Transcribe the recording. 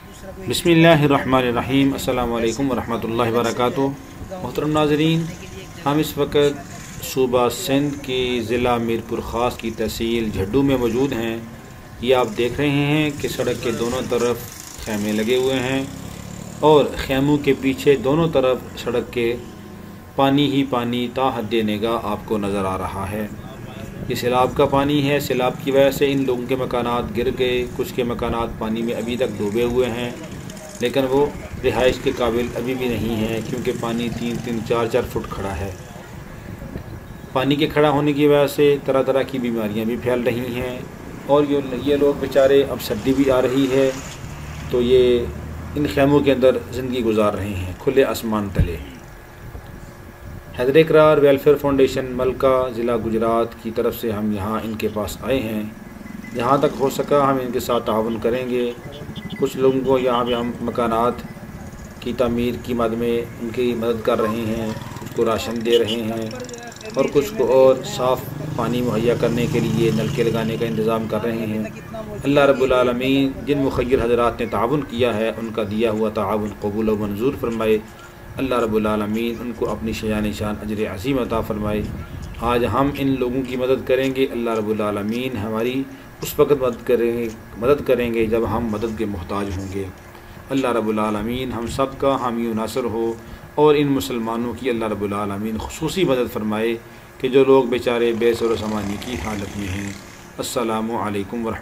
بسم اللہ الرحمن الرحیم۔ السلام علیکم ورحمۃ اللہ وبرکاتہ۔ محترم ناظرین، ہم اس وقت صوبہ سندھ کی ضلع میرپور خاص کی تحصیل جھڈو میں موجود ہیں۔ یہ آپ دیکھ رہے ہیں کہ سڑک کے دونوں طرف خیمے لگے ہوئے ہیں اور خیموں کے پیچھے دونوں طرف سڑک کے پانی ہی پانی تا حد نگاہ آپ کو نظر آ رہا ہے۔ یہ سیلاب کا پانی ہے۔ سیلاب کی وجہ سے ان لوگوں کے مکانات گر گئے، کچھ کے مکانات پانی میں ابھی تک ڈوبے ہوئے ہیں، لیکن وہ رہائش کے قابل ابھی بھی نہیں ہیں کیونکہ پانی 3-4 فٹ کھڑا ہے۔ پانی کے کھڑا ہونے کی وجہ سے طرح طرح کی بیماریاں بھی پھیل رہی ہیں اور یہ لوگ بیچارے، اب سردی بھی آ رہی ہے تو یہ ان خیموں کے اندر زندگی گزار رہے ہیں کھلے آسمان تلے۔ حیدر اقرار ویلفیئر فاؤنڈیشن ملکہ ضلع گجرات کی طرف سے ہم یہاں ان کے پاس آئے ہیں۔ جہاں تک ہو سکا ہم ان کے ساتھ تعاون کریں گے۔ کچھ لوگوں کو یہاں پہ ہم مکانات کی تعمیر کی مد میں ان کی مدد کر رہے ہیں، کچھ کو راشن دے رہے ہیں اور کچھ کو اور صاف پانی مہیا کرنے کے لیے نلکے لگانے کا انتظام کر رہے ہیں۔ اللہ رب العالمین جن مخیر حضرات نے تعاون کیا ہے ان کا دیا ہوا تعاون قبول و منظور فرمائے۔ اللہ رب العالمین ان کو اپنی شایان شان اجر عظیم عطا فرمائے۔ آج ہم ان لوگوں کی مدد کریں گے، اللہ رب العالمین ہماری اس وقت مدد کریں گے جب ہم مدد کے محتاج ہوں گے۔ اللہ رب العالمین ہم سب کا حامی و ناصر ہو اور ان مسلمانوں کی اللہ رب العالمین خصوصی مدد فرمائے کہ جو لوگ بیچارے بے سر و سامانی کی حالت میں ہیں۔ السلام علیکم ورحمۃ اللہ۔